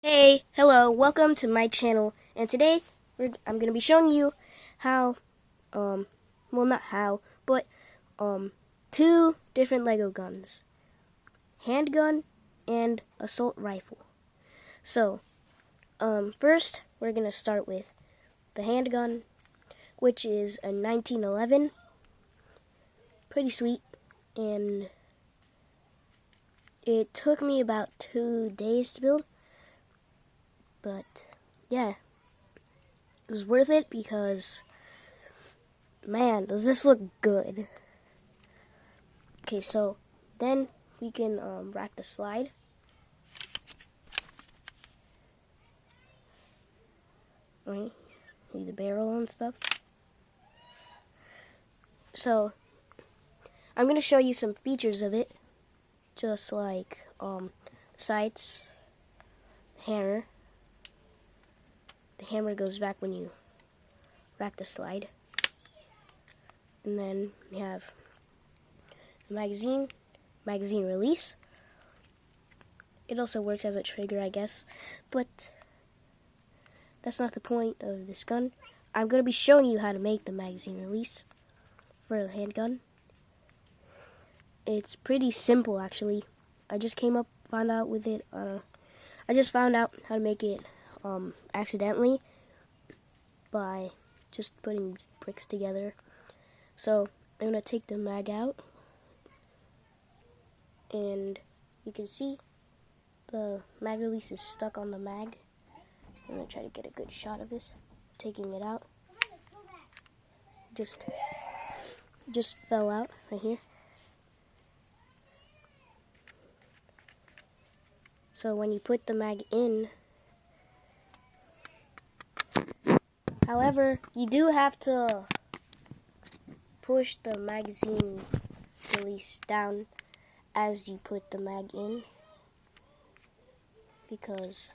Hey, hello, welcome to my channel, and today I'm going to be showing you how, well not how, but, two different Lego guns, handgun and assault rifle. So, first we're going to start with the handgun, which is a 1911, pretty sweet, and it took me about 2 days to build. But yeah, it was worth it because, man, does this look good. Okay, so then we can rack the slide. Right, need the barrel and stuff. So I'm gonna show you some features of it, just like sights, hammer. The hammer goes back when you rack the slide. And then we have the magazine release. It also works as a trigger, I guess, but that's not the point of this gun. I'm going to be showing you how to make the magazine release for the handgun. It's pretty simple, actually. I just found out how to make it accidentally by just putting bricks together. So I'm going to take the mag out, and you can see the mag release is stuck on the mag. I'm going to try to get a good shot of this, taking it out. Just fell out right here. So when you put the mag in, however, you do have to push the magazine release down as you put the mag in, because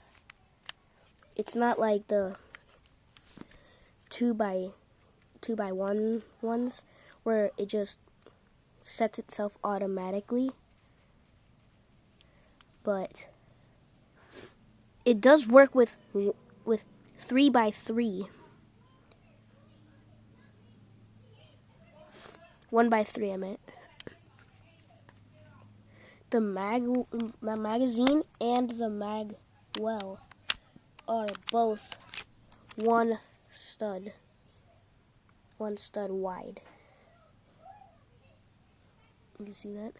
it's not like the 2x1 ones where it just sets itself automatically, but it does work with 3x3. 1x3, I meant. The magazine and the mag well are both one stud wide. You can see that.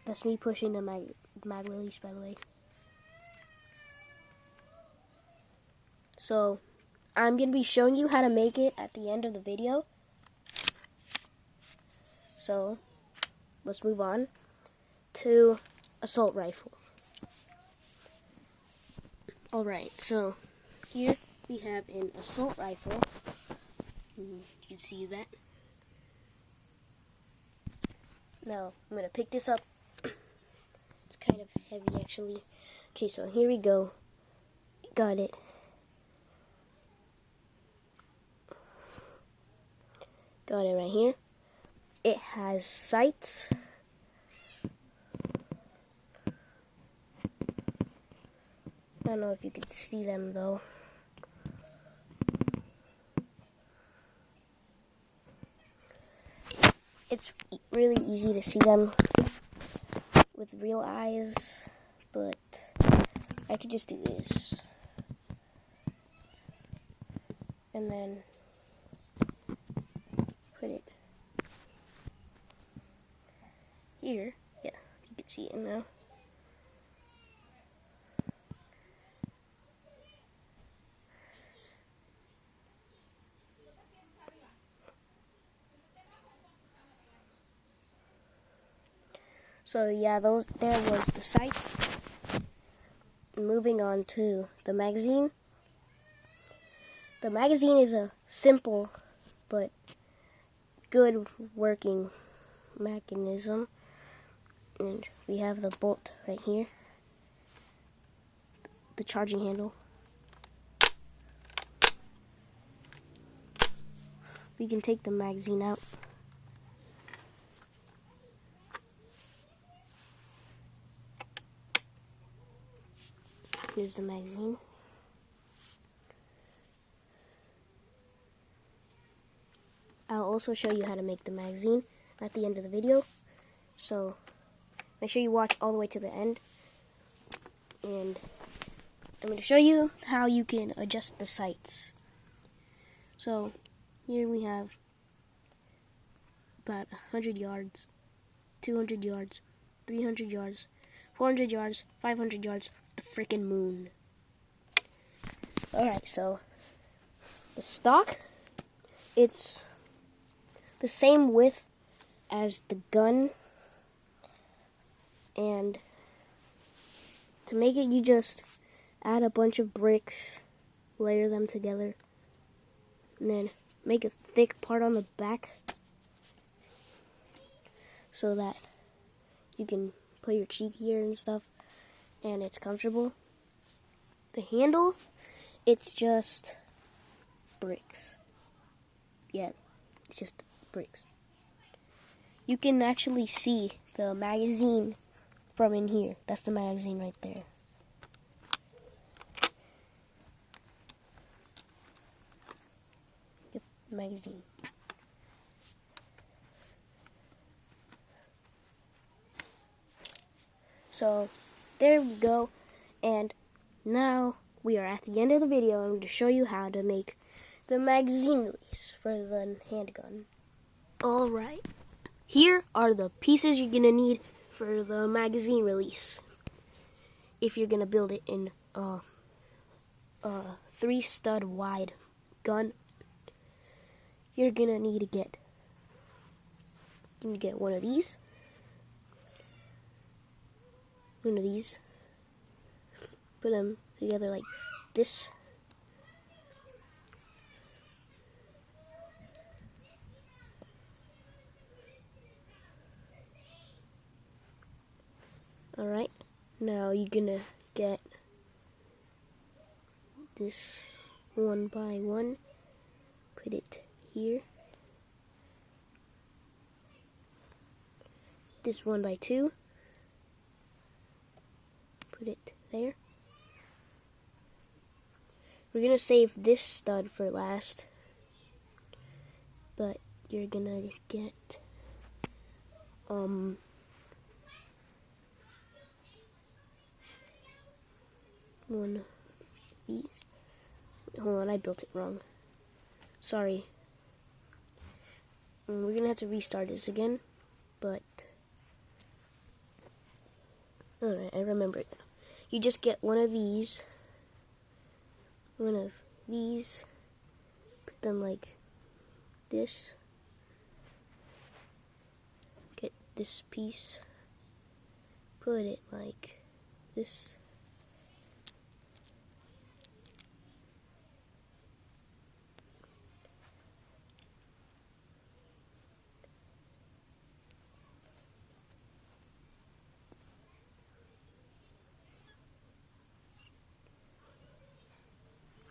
That's me pushing the mag release, by the way. So I'm going to be showing you how to make it at the end of the video. So let's move on to assault rifle. Alright, so here we have an assault rifle. You can see that. Now I'm going to pick this up. It's kind of heavy, actually. Okay, so here we go. Got it. Got it right here. It has sights. I don't know if you can see them though. It's really easy to see them with real eyes, but I could just do this. And then put it here. Yeah, you can see it now. So yeah, there was the sights. Moving on to the magazine. The magazine is a simple but good working mechanism. And we have the bolt right here. The charging handle. We can take the magazine out. Here's the magazine. I'll also show you how to make the magazine at the end of the video. So make sure you watch all the way to the end. And I'm going to show you how you can adjust the sights. So here we have about 100 yards, 200 yards, 300 yards, 400 yards, 500 yards, the freaking moon. Alright, so the stock, it's the same width as the gun, and to make it, you just add a bunch of bricks, layer them together, and then make a thick part on the back so that you can put your cheek here and stuff, and it's comfortable. The handle, it's just bricks. Yeah, it's just bricks. You can actually see the magazine from in here. That's the magazine right there. Yep, magazine. So there we go, and now we are at the end of the video. I'm going to show you how to make the magazine release for the handgun. Alright, here are the pieces you're going to need for the magazine release. If you're going to build it in a 3-stud wide gun, you're going to need to get one of these. One of these. Put them together like this. Alright, now you're gonna get this 1 by 1, put it here. This 1 by 2, put it there. We're gonna save this stud for last, but you're gonna get one of these. Hold on, I built it wrong. Sorry. We're gonna have to restart this again, but alright, I remember it now. You just get one of these, put them like this. Get this piece, put it like this.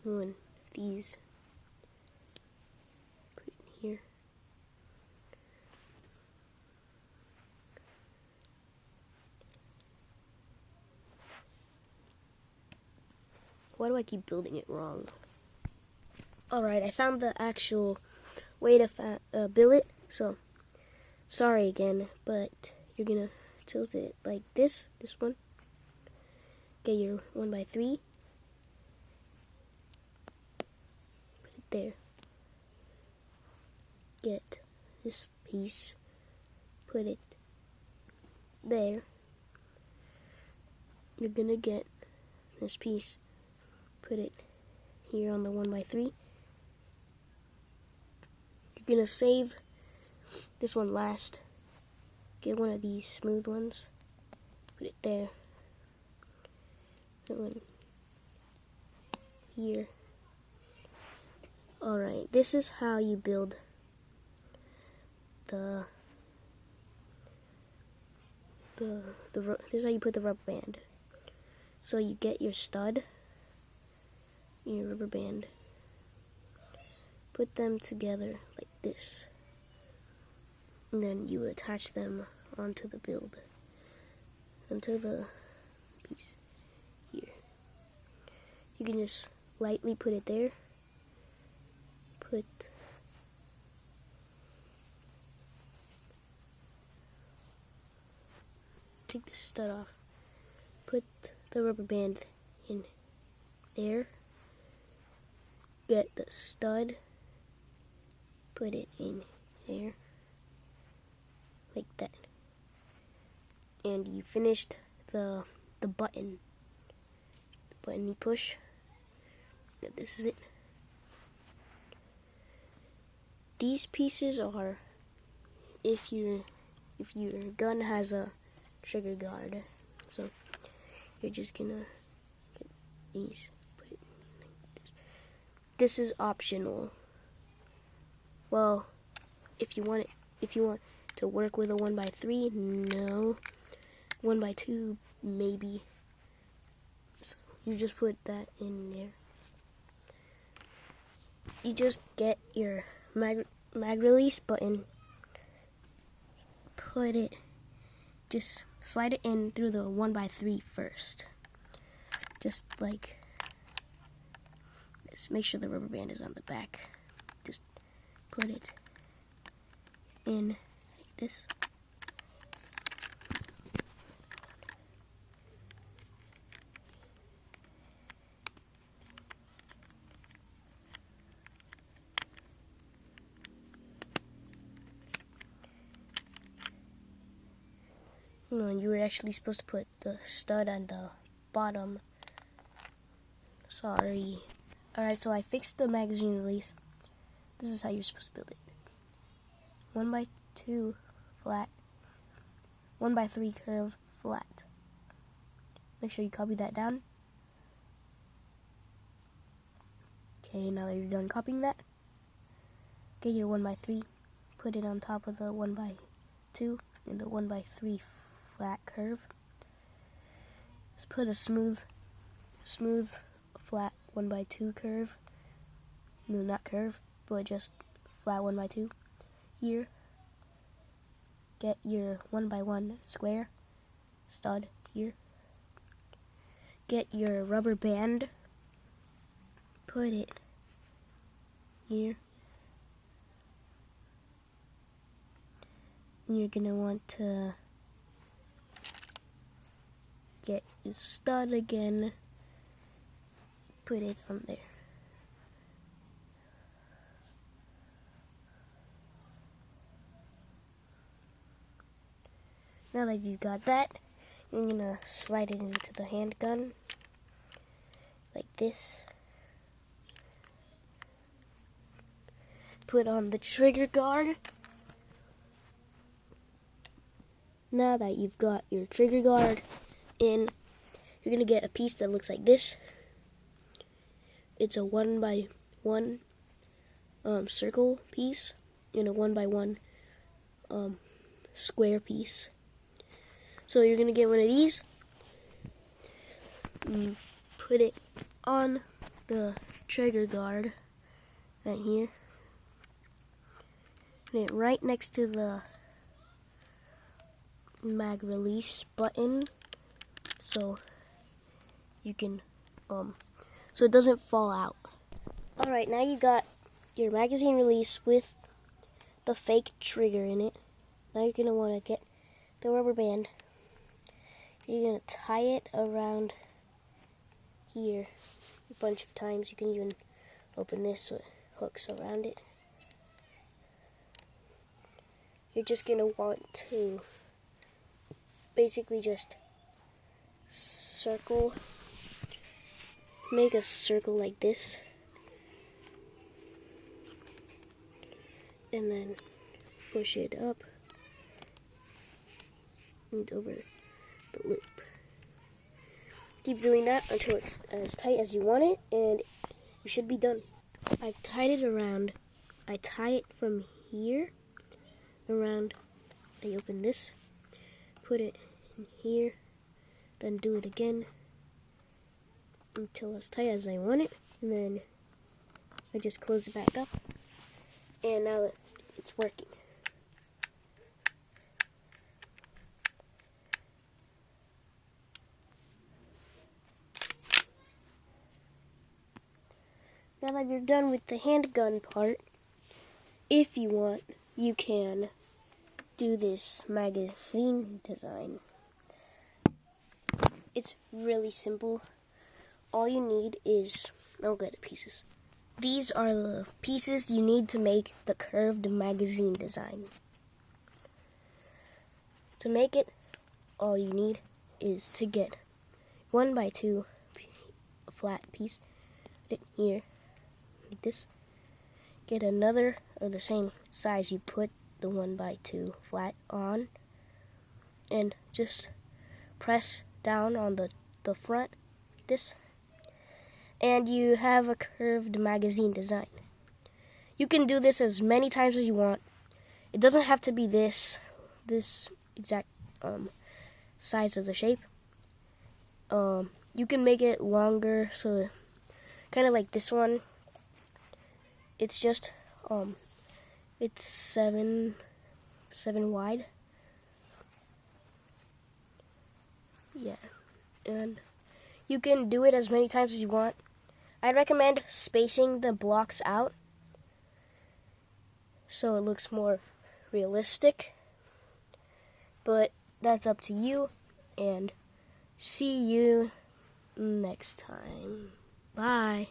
One of these, put it in here. Why do I keep building it wrong? Alright, I found the actual way to build it, so sorry again, but you're gonna tilt it like this one. Get your 1 by 3. There. Get this piece, put it there. You're gonna get this piece, put it here on the 1 by 3. You're gonna save this one last. Get one of these smooth ones, put it there. That one here. Alright, this is how you build this is how you put the rubber band. So you get your stud, your rubber band, put them together like this, and then you attach them onto the build, onto the piece here. You can just lightly put it there. Take the stud off. Put the rubber band in there. Get the stud. Put it in there. Like that. And you finished the button. The button you push. This is it. These pieces are if your gun has a trigger guard. So you're just gonna get these. Put it like this. This is optional. Well, if you want to work with a 1x3, no. 1x2, maybe. So you just put that in there. You just get your mag release button. Just slide it in through the 1x3 first. Just like this. Make sure the rubber band is on the back. Just put it in like this. No, you were actually supposed to put the stud on the bottom. Sorry. Alright, so I fixed the magazine release. This is how you're supposed to build it. 1x2 flat. 1x3 curve flat. Make sure you copy that down. Okay, now that you're done copying that, get your 1x3, put it on top of the 1x2 and the 1x3 flat curve. Just put a smooth flat 1x2 curve. No, not curve, but just flat 1x2 here. Get your 1x1 square stud here. Get your rubber band. Put it here. And you're gonna want to get your stud again. Put it on there. Now that you've got that, you're gonna slide it into the handgun like this. Put on the trigger guard. Now that you've got your trigger guard in, you're gonna get a piece that looks like this. It's a 1x1 circle piece and a 1x1 square piece. So you're gonna get one of these. Put it on the trigger guard right here. Put it right next to the mag release button, so you can so it doesn't fall out. Alright, now you got your magazine release with the fake trigger in it. Now you're gonna want to get the rubber band. You're gonna tie it around here a bunch of times. You can even open this so it hooks around it. You're just gonna want to basically just circle, make a circle like this, and then push it up and over the loop. Keep doing that until it's as tight as you want it, and you should be done. I've tied it around. I tie it from here around. I open this, put it in here, then do it again until as tight as I want it, and then I just close it back up, and now it's working. now that you're done with the handgun part, if you want, you can do this magazine design. It's really simple. All you need is, I'll get the pieces. These are the pieces you need to make the curved magazine design. To make it, all you need is to get 1x2 flat piece, put it here, like this. Get another of the same size you put the 1x2 flat on, and just press down on the front, like this, and you have a curved magazine design. You can do this as many times as you want. It doesn't have to be this exact size of the shape. You can make it longer, so kind of like this one. It's just it's 7 wide. Yeah, and you can do it as many times as you want. I'd recommend spacing the blocks out so it looks more realistic, but that's up to you, and see you next time. Bye.